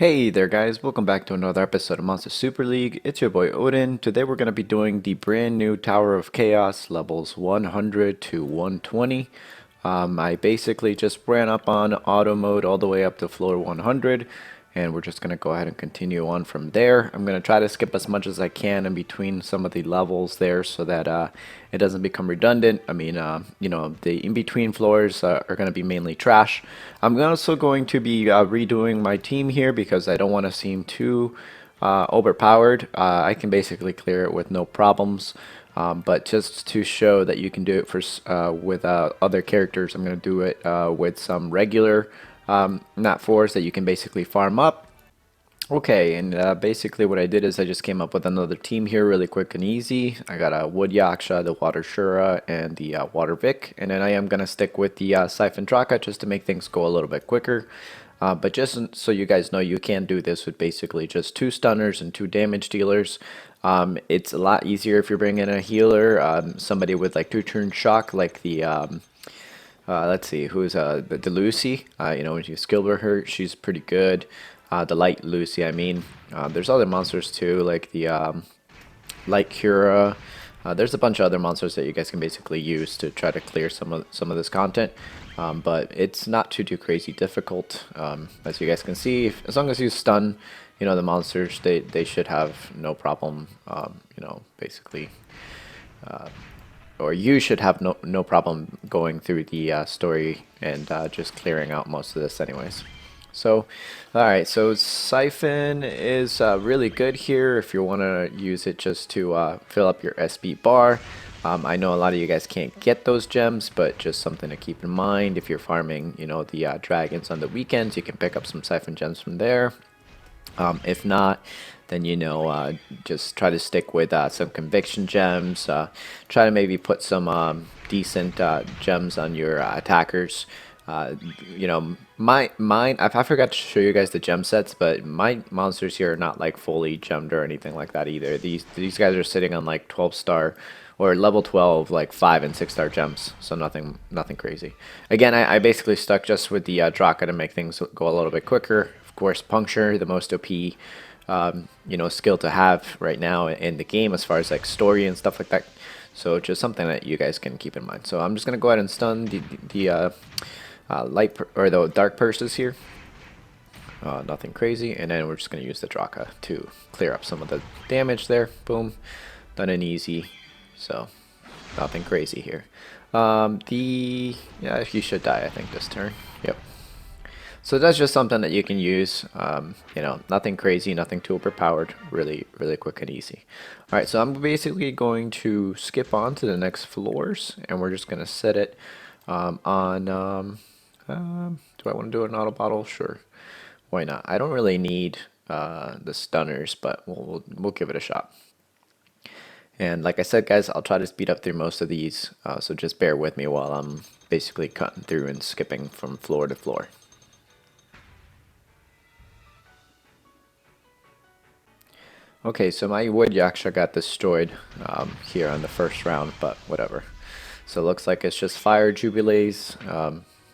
Hey there guys, welcome back to another episode of Monster Super League. It's your boy Odin. Today we're going to be doing the brand new Tower of Chaos levels 100 to 120. I basically just ran up on auto mode all the way up to floor 100, and we're just going to go ahead and continue on from there. I'm going to try to skip as much as I can in between some of the levels there so that it doesn't become redundant. I mean, the in-between floors are going to be mainly trash. I'm also going to be redoing my team here because I don't want to seem too overpowered. I can basically clear it with no problems. But just to show that you can do it for with other characters, I'm going to do it with some regular nat 4s that you can basically farm up. Okay, and basically what I did is I just came up with another team here really quick and easy. I got a Wood Yaksha, the Water Shura, and the Water Vic. And then I am going to stick with the Siphon Draka just to make things go a little bit quicker. But just so you guys know, you can do this with basically just 2 stunners and 2 damage dealers. It's a lot easier if you're bringing a healer, somebody with like 2-turn shock, like the let's see, who's the Lucy. When you skill her, she's pretty good. The light Lucy, I mean. There's other monsters too, like the light Cura. There's a bunch of other monsters that you guys can basically use to try to clear some of this content. But it's not too crazy difficult. As you guys can see, as long as you stun, the monsters, they should have no problem. Basically, or you should have no problem going through the story and just clearing out most of this, anyways. So, alright, so Siphon is really good here if you want to use it just to fill up your SB bar. I know a lot of you guys can't get those gems, but just something to keep in mind. If you're farming, the dragons on the weekends, you can pick up some Siphon gems from there. If not, then just try to stick with some conviction gems. Try to maybe put some decent gems on your attackers. Mine, I forgot to show you guys the gem sets, but my monsters here are not like fully gemmed or anything like that either. These guys are sitting on like 12-star or level 12, like 5 and 6-star gems, so nothing crazy. Again, I basically stuck just with the Draka to make things go a little bit quicker. Of course, Puncture, the most OP skill to have right now in the game as far as like story and stuff like that. So just something that you guys can keep in mind. So I'm just gonna go ahead and stun the light or the dark purses here. Nothing crazy, and then we're just gonna use the Draka to clear up some of the damage there. Boom, done and easy. So nothing crazy here. Yeah, you should die, I think, this turn. Yep. So that's just something that you can use. Nothing crazy, nothing too overpowered. Really quick and easy. All right, so I'm basically going to skip on to the next floors, and we're just gonna set it on. Do I want to do an auto bottle? Sure. Why not? I don't really need the stunners, but we'll give it a shot. And like I said, guys, I'll try to speed up through most of these, so just bear with me while I'm basically cutting through and skipping from floor to floor. Okay, so my Wood Yaksha got destroyed here on the first round, but whatever. So it looks like it's just Fire Jubilees,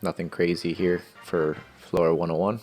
nothing crazy here for floor 101.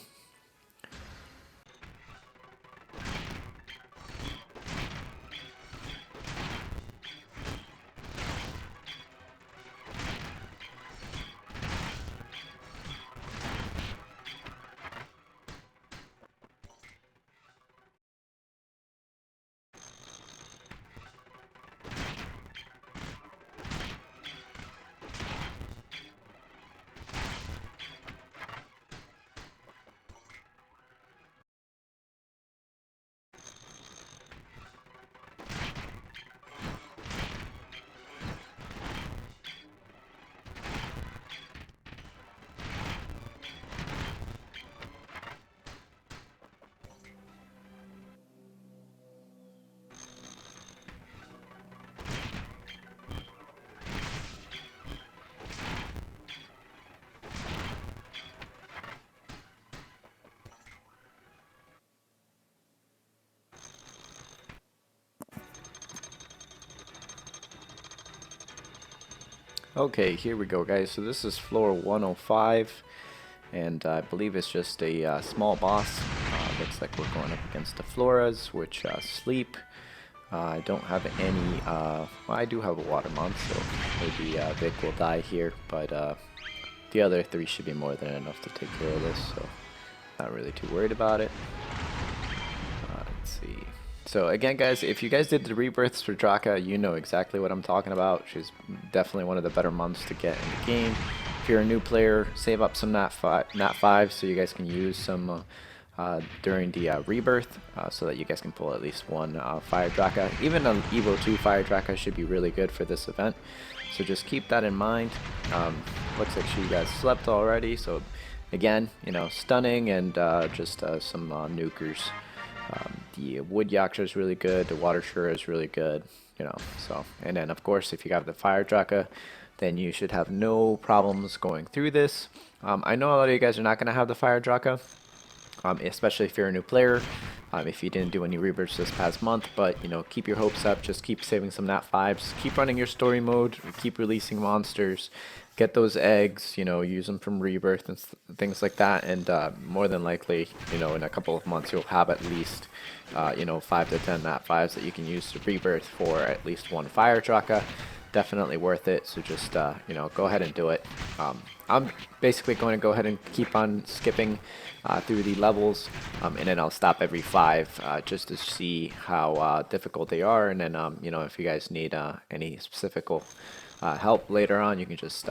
Okay, here we go, guys. So this is floor 105, and I believe it's just a small boss. Looks like we're going up against the Floras, which sleep. I don't have any, well, I do have a water month, so maybe Vic will die here, but the other three should be more than enough to take care of this, so not really too worried about it. Let's see. So again, guys, if you guys did the rebirths for Draka, you know exactly what I'm talking about. She's definitely one of the better months to get in the game. If you're a new player, save up some Nat 5 so you guys can use some during the rebirth, so that you guys can pull at least one Fire Draka. Even an Evo 2 Fire Draka should be really good for this event. So just keep that in mind. Looks like you guys slept already, so again, you know, stunning and just some nukers. The Wood Yaksha is really good, the Water Shura is really good, you know, so. And then, of course, if you have the Fire Draka, then you should have no problems going through this. I know a lot of you guys are not going to have the Fire Draka, especially if you're a new player, if you didn't do any rebirths this past month, but you know, keep your hopes up, just keep saving some Nat 5s, keep running your story mode, keep releasing monsters, get those eggs, you know, use them from rebirth and things like that, and more than likely, you know, in a couple of months you'll have at least, you know, 5 to 10 Nat 5s that you can use to rebirth for at least one Fire Draka. Definitely worth it, so just you know, go ahead and do it. I'm basically going to go ahead and keep on skipping through the levels, and then I'll stop every 5 just to see how difficult they are, and then you know, if you guys need any specific help later on, you can just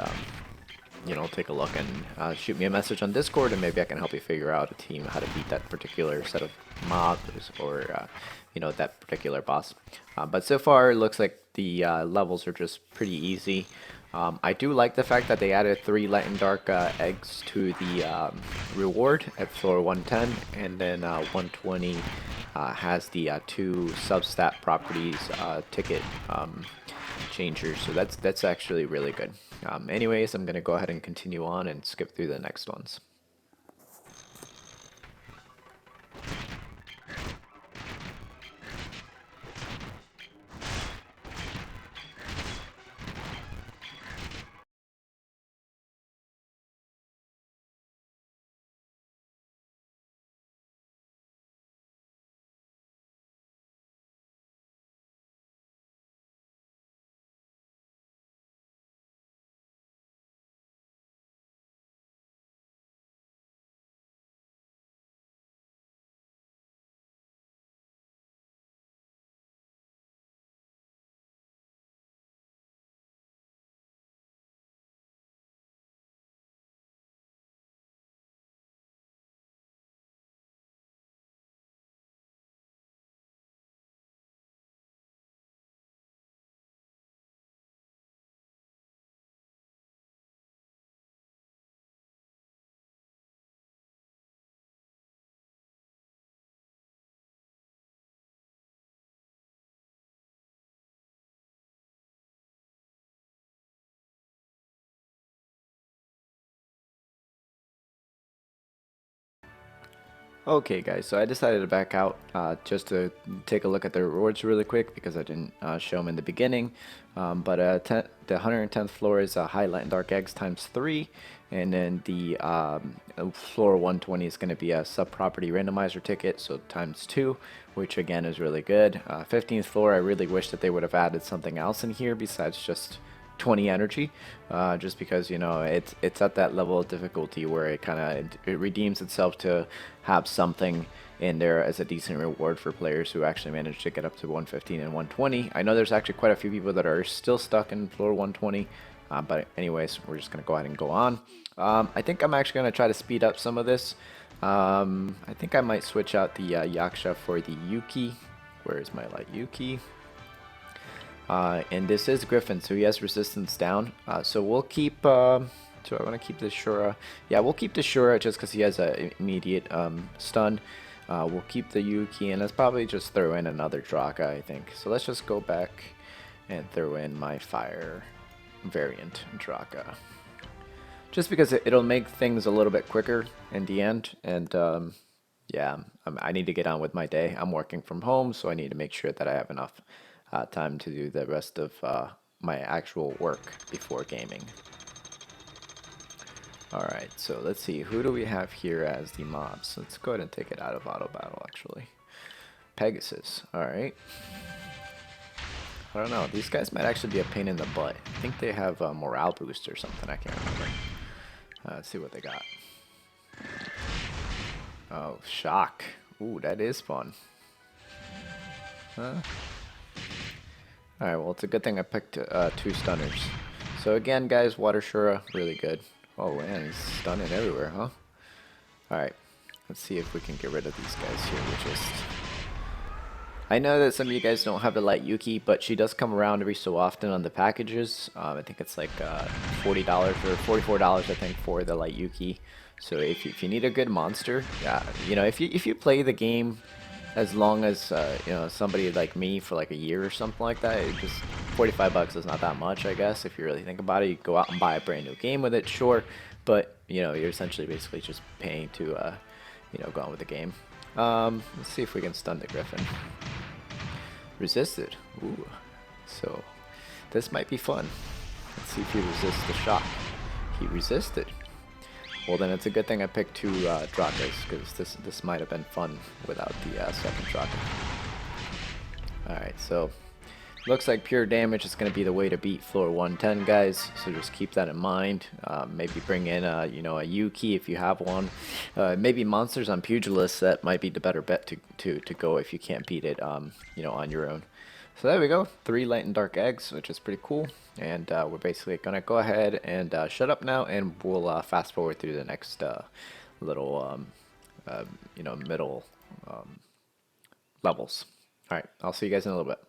you know, take a look and shoot me a message on Discord, and maybe I can help you figure out a team how to beat that particular set of mobs or you know, that particular boss. But so far, it looks like the levels are just pretty easy. I do like the fact that they added 3 light and dark eggs to the reward at floor 110, and then 120 has the 2 substat properties ticket changers, so that's actually really good. Anyways, I'm gonna go ahead and continue on and skip through the next ones. Okay, guys, so I decided to back out just to take a look at the rewards really quick because I didn't show them in the beginning. But the 110th floor is high light and dark eggs times 3, and then the floor 120 is going to be a sub property randomizer ticket, so times 2, which again is really good. 15th floor, I really wish that they would have added something else in here besides just 20 energy, just because, you know, it's at that level of difficulty where it kind of it redeems itself to have something in there as a decent reward for players who actually manage to get up to 115 and 120. I know there's actually quite a few people that are still stuck in floor 120, but anyways, we're just gonna go ahead and go on. I think I'm actually gonna try to speed up some of this. I think I might switch out the Yaksha for the Yuki. Where is my light Yuki? And this is Griffin, so he has resistance down. So we'll keep. So I want to keep the Shura. Yeah, we'll keep the Shura just because he has an immediate stun. We'll keep the Yuki, and let's probably just throw in another Draka, I think. So let's just go back and throw in my Fire variant Draka. Just because it'll make things a little bit quicker in the end, and yeah, I need to get on with my day. I'm working from home, so I need to make sure that I have enough time to do the rest of my actual work before gaming. Alright, so let's see. Who do we have here as the mobs? Let's go ahead and take it out of auto battle, actually. Pegasus. Alright. I don't know. These guys might actually be a pain in the butt. I think they have a morale boost or something. I can't remember. Let's see what they got. Oh, shock. Ooh, that is fun. Huh? Alright, well, it's a good thing I picked 2 stunners. So again, guys, Water Shura, really good. Oh, man, he's stunning everywhere, huh? Alright, let's see if we can get rid of these guys here. I know that some of you guys don't have the Light Yuki, but she does come around every so often on the packages. I think it's like $40 or $44, I think, for the Light Yuki. So if you need a good monster, you know, if you play the game as long as you know, somebody like me for like a year or something like that, it just $45 is not that much, I guess. If you really think about it, you go out and buy a brand new game with it, sure, but you know, you're essentially basically just paying to you know, go on with the game. Let's see if we can stun the Griffin. Resisted. Ooh. So this might be fun. Let's see if he resists the shock. He resisted. Well, then it's a good thing I picked 2 Drakas, because this might have been fun without the second Draka. Alright, so looks like pure damage is going to be the way to beat floor 110, guys, so just keep that in mind. Maybe bring in you know, a Yuki if you have one. Maybe monsters on Pugilist, that might be the better bet to go if you can't beat it you know, on your own. So there we go, 3 light and dark eggs, which is pretty cool. And we're basically going to go ahead and shut up now, and we'll fast forward through the next little you know, middle levels. Alright, I'll see you guys in a little bit.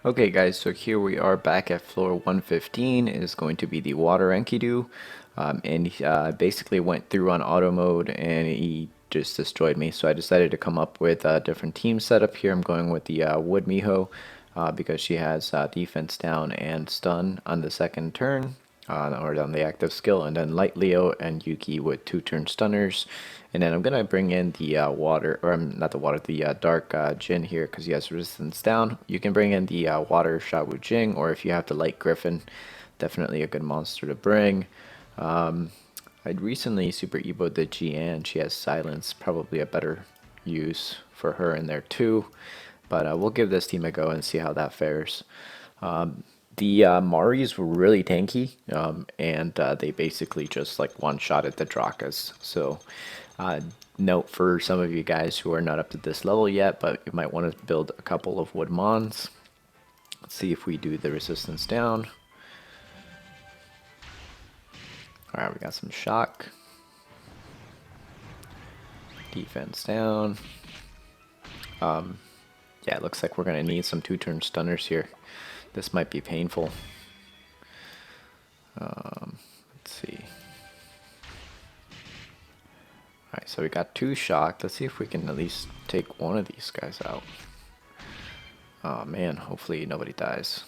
Okay guys, so here we are back at floor 115. It is going to be the water Enkidu. And he basically went through on auto mode and he just destroyed me. So I decided to come up with a different team setup here. I'm going with the Wood Miho because she has defense down and stun on the second turn. Or on the active skill, and then Light Leo and Yuki with 2-turn stunners. And then I'm gonna bring in the water, or not the water, the dark Jin here because he has resistance down. You can bring in the water Shawu Jing, or if you have the light Griffin, definitely a good monster to bring. I'd recently Super Evo'd the Jian. She has silence, probably a better use for her in there too. But we'll give this team a go and see how that fares. The Maris were really tanky, and they basically just like one-shotted the Drakas. So note for some of you guys who are not up to this level yet, but you might want to build a couple of Wood Mons. Let's see if we do the resistance down. Alright, we got some shock. Defense down. Yeah, it looks like we're going to need some 2-turn stunners here. This might be painful. Let's see. Alright, so we got 2 shock. Let's see if we can at least take one of these guys out. Oh man, hopefully nobody dies.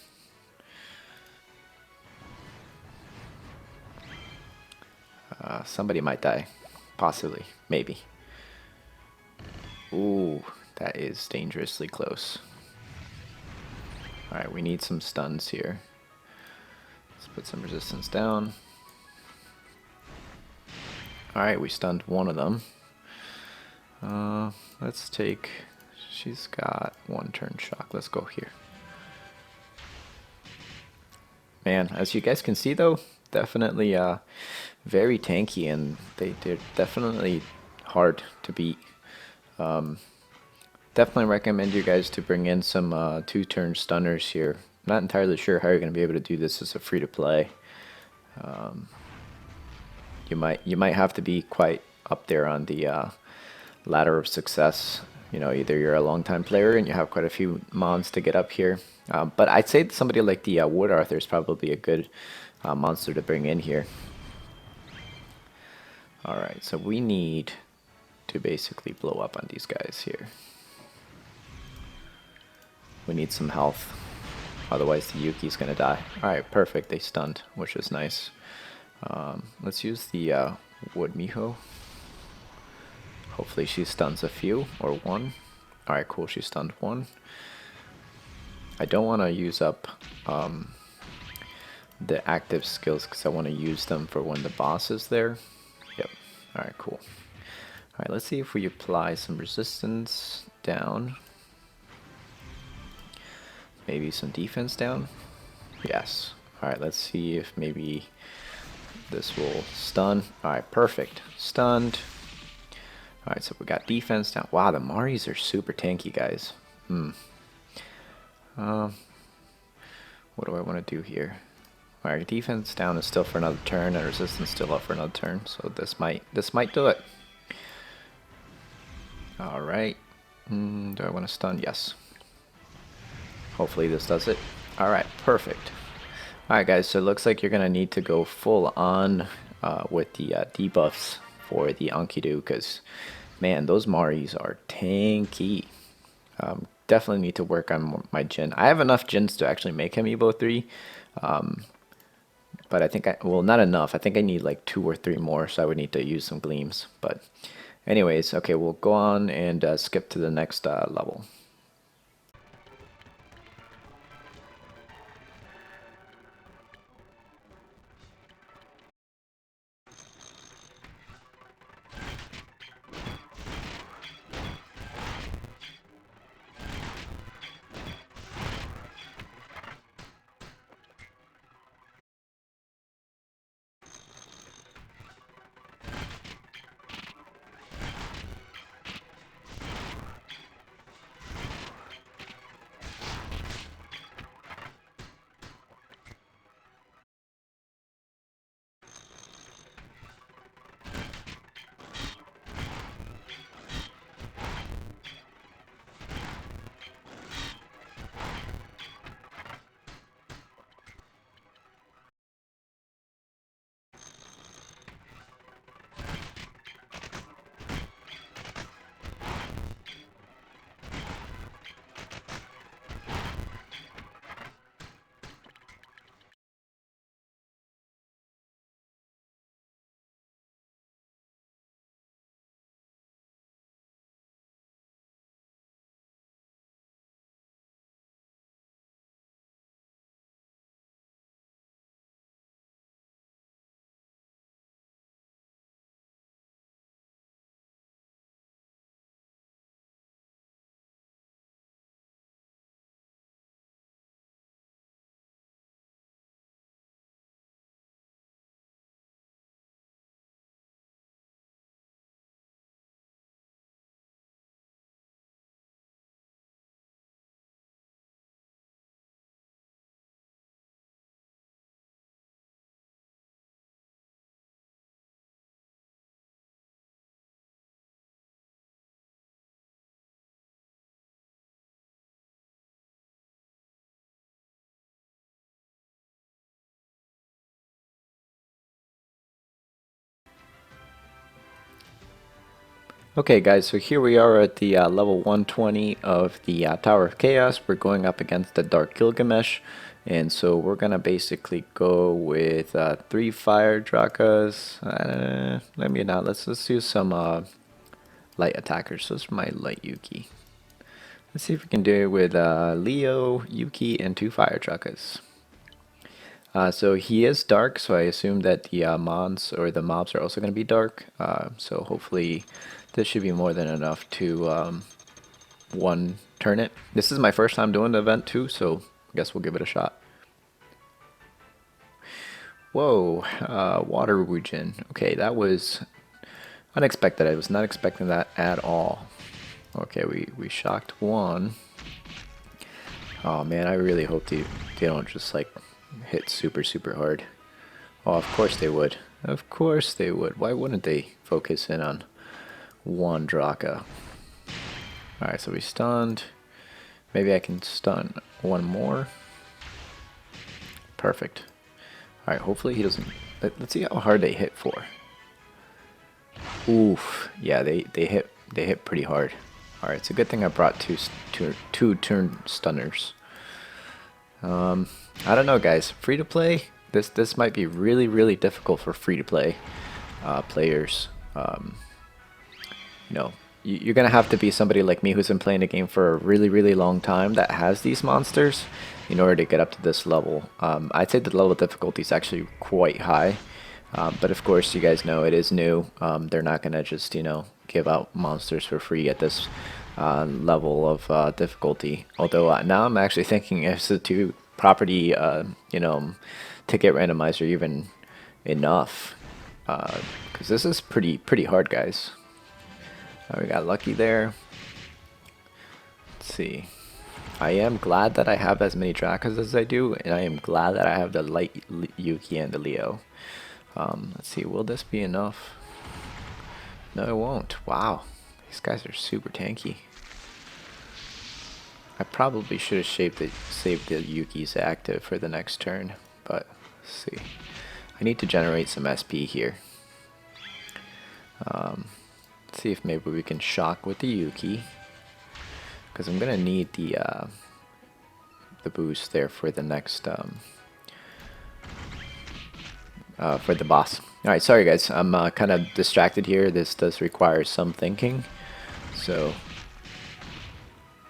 Somebody might die. Possibly. Maybe. Ooh, that is dangerously close. Alright, we need some stuns here. Let's put some resistance down. Alright, we stunned one of them. Let's take... She's got 1-turn shock. Let's go here. Man, as you guys can see though, definitely very tanky, and they're definitely hard to beat. Definitely recommend you guys to bring in some 2-turn stunners here. Not entirely sure how you're going to be able to do this as a free-to-play. You might have to be quite up there on the ladder of success. You know, either you're a long-time player and you have quite a few mons to get up here. But I'd say somebody like the Wood Arthur is probably a good monster to bring in here. Alright, so we need to basically blow up on these guys here. We need some health. Otherwise the Yuki's gonna die. Alright, perfect. They stunned, which is nice. Let's use the Wood Miho. Hopefully she stuns a few, or one. Alright, cool, she stunned one. I don't want to use up the active skills because I want to use them for when the boss is there. Yep, alright, cool. Alright, let's see if we apply some resistance down. Maybe some defense down. Yes. Alright, let's see if maybe this will stun. Alright, perfect. Stunned. Alright, so we got defense down. Wow, the Maris are super tanky, guys. What do I want to do here? Alright, defense down is still for another turn, and resistance still up for another turn, so this might do it. Alright. Do I want to stun? Yes. Hopefully this does it. Alright, perfect. Alright guys, so it looks like you're going to need to go full on with the debuffs for the Enkidu, because, man, those Maris are tanky. Definitely need to work on my Jin. I have enough Jins to actually make him Evo 3, but I think well, not enough. I think I need like 2 or 3 more, so I would need to use some gleams. But anyways, okay, we'll go on and skip to the next level. Okay guys, so here we are at the level 120 of the Tower of Chaos. We're going up against the Dark Gilgamesh, and so we're gonna basically go with 3 fire Drakas. Let's use some light attackers. So this is my light Yuki. Let's see if we can do it with Leo, Yuki, and 2 fire Drakas. So he is dark, so I assume that the mons or the mobs are also going to be dark. So hopefully this should be more than enough to one turn it. This is my first time doing the event too, so I guess we'll give it a shot. Whoa, water region. Okay, that was unexpected. I was not expecting that at all. Okay, we shocked one. Oh man, I really hope they don't just like hit super hard. Oh, of course they would. Of course they would. Why wouldn't they focus in on one Draka? Alright, so we stunned. Maybe I can stun one more. Perfect. Alright, hopefully he doesn't... Let's see how hard they hit for. Oof. Yeah, they hit pretty hard. Alright, it's a good thing I brought two turn stunners. I don't know, guys. Free to play. This might be really difficult for free to play players. You know, you're gonna have to be somebody like me who's been playing the game for a really long time that has these monsters in order to get up to this level. I'd say the level of difficulty is actually quite high, but of course you guys know it is new. They're not gonna just give out monsters for free at this level of difficulty. Although now I'm actually thinking if the two property ticket randomizer even enough, because this is pretty hard, guys. We got lucky there. Let's see. I am glad that I have as many Drakas as I do, and I am glad that I have the light Yuki and the Leo. Let's see, will this be enough? No, it won't. Wow, these guys are super tanky. I probably should have saved the Yuki's active for the next turn, but let's see. I need to generate some SP here. Let's see if maybe we can shock with the Yuki, because I'm gonna need the boost there for the next for the boss. All right, sorry guys, I'm kind of distracted here. This does require some thinking, so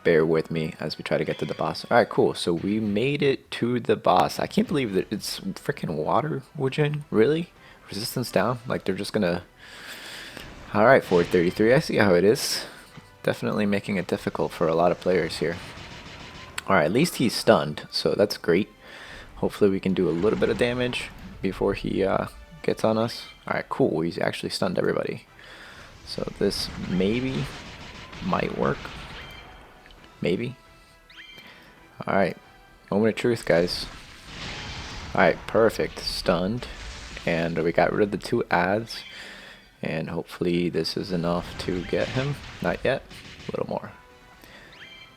bear with me as we try to get to the boss. All right, cool. So we made it to the boss. I can't believe that it's freaking water, Woojin. Really? Resistance down? Like they're just gonna... Alright, 433. I see how it is. Definitely making it difficult for a lot of players here. Alright, at least he's stunned, so that's great. Hopefully we can do a little bit of damage before he gets on us. Alright, cool. He's actually stunned everybody. So this maybe might work. Maybe. Alright, moment of truth, guys. Alright, perfect. Stunned. And we got rid of the 2 ads. And hopefully this is enough to get him. Not yet. A little more.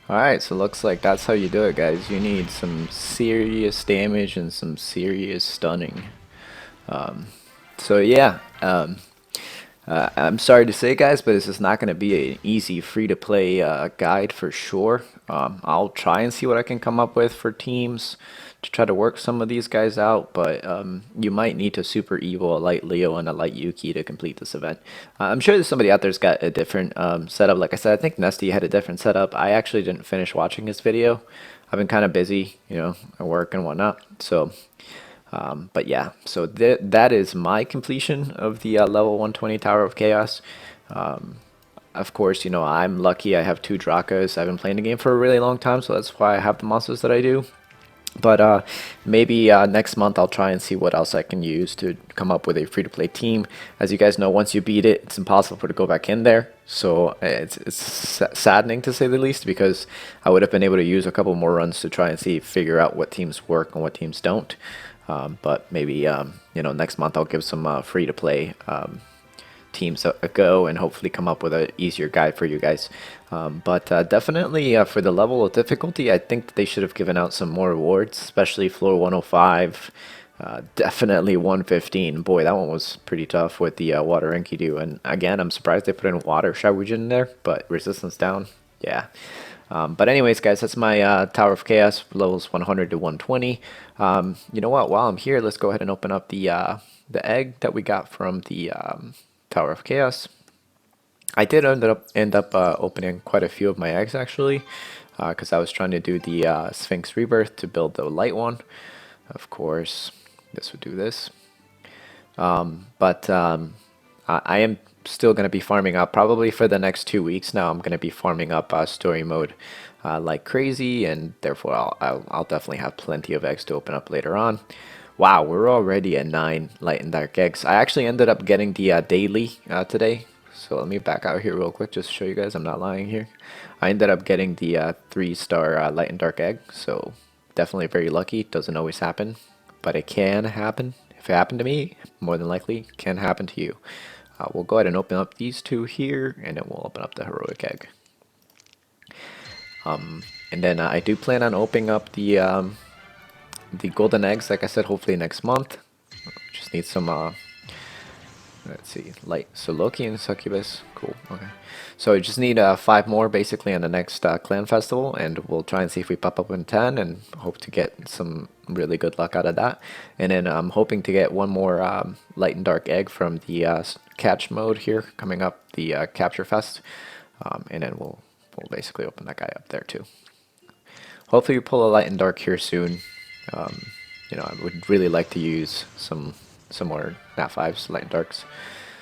Alright, so looks like that's how you do it, guys. You need some serious damage and some serious stunning. So yeah, I'm sorry to say, guys, but this is not going to be an easy free-to-play guide for sure. I'll try and see what I can come up with for teams to try to work some of these guys out, but you might need to super evil a light Leo and a light Yuki to complete this event. I'm sure there's somebody out there's got a different setup. Like I said, I think Nesty had a different setup. I actually didn't finish watching his video. I've been kind of busy, at work and whatnot. So, but yeah, so that is my completion of the level 120 Tower of Chaos. Of course, I'm lucky I have 2 Drakas. I've been playing the game for a really long time, so that's why I have the monsters that I do. But maybe next month I'll try and see what else I can use to come up with a free-to-play team. As you guys know, once you beat it, it's impossible to go back in there. So it's saddening to say the least, because I would have been able to use a couple more runs to try and figure out what teams work and what teams don't. But maybe next month I'll give some free-to-play teams a go and hopefully come up with an easier guide for you guys. But definitely for the level of difficulty, I think they should have given out some more rewards, especially floor 105. Definitely 115. Boy, that one was pretty tough with the water Enkidu. And again, I'm surprised they put in water Shawujin in there, but resistance down. Yeah. But anyways, guys, that's my Tower of Chaos levels 100 to 120. You know what? While I'm here, let's go ahead and open up the egg that we got from the Tower of Chaos. I did end up opening quite a few of my eggs actually, because I was trying to do the Sphinx Rebirth to build the light one. Of course, this would do this. But I am still going to be farming up probably for the next 2 weeks now. I'm going to be farming up story mode like crazy, and therefore I'll definitely have plenty of eggs to open up later on. Wow, we're already at 9 light and dark eggs. I actually ended up getting the daily today. So let me back out here real quick just to show you guys I'm not lying here. I ended up getting the 3-star light and dark egg, so definitely very lucky. Doesn't always happen, but it can happen. If it happened to me, more than likely can happen to you. We'll go ahead and open up these two here, and then we'll open up the heroic egg. And then I do plan on opening up the golden eggs, like I said, hopefully next month. Just need some let's see, light. So Loki and Succubus, cool. Okay, so I just need 5 more basically on the next clan festival, and we'll try and see if we pop up in 10, and hope to get some really good luck out of that. And then I'm hoping to get one more light and dark egg from the catch mode here coming up, the capture fest, and then we'll basically open that guy up there too. Hopefully we pull a light and dark here soon. You know, I would really like to use some more Nat 5s, light and darks.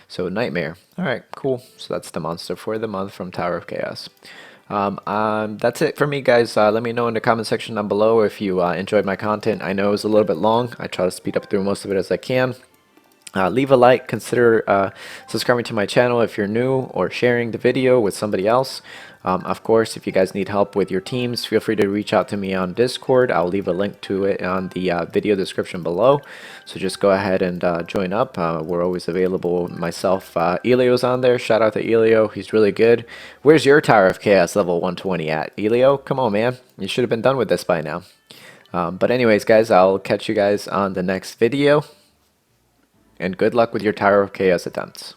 So Nightmare. Alright, cool. So that's the monster for the month from Tower of Chaos. That's it for me, guys. Let me know in the comment section down below if you enjoyed my content. I know it was a little bit long. I try to speed up through most of it as I can. Leave a like, consider subscribing to my channel if you're new, or sharing the video with somebody else. Of course, if you guys need help with your teams, feel free to reach out to me on Discord. I'll leave a link to it on the video description below. So just go ahead and join up. We're always available. Myself, Elio's on there. Shout out to Elio. He's really good. Where's your Tower of Chaos level 120 at? Elio, come on, man. You should have been done with this by now. But anyways, guys, I'll catch you guys on the next video. And good luck with your Tower of Chaos attempts.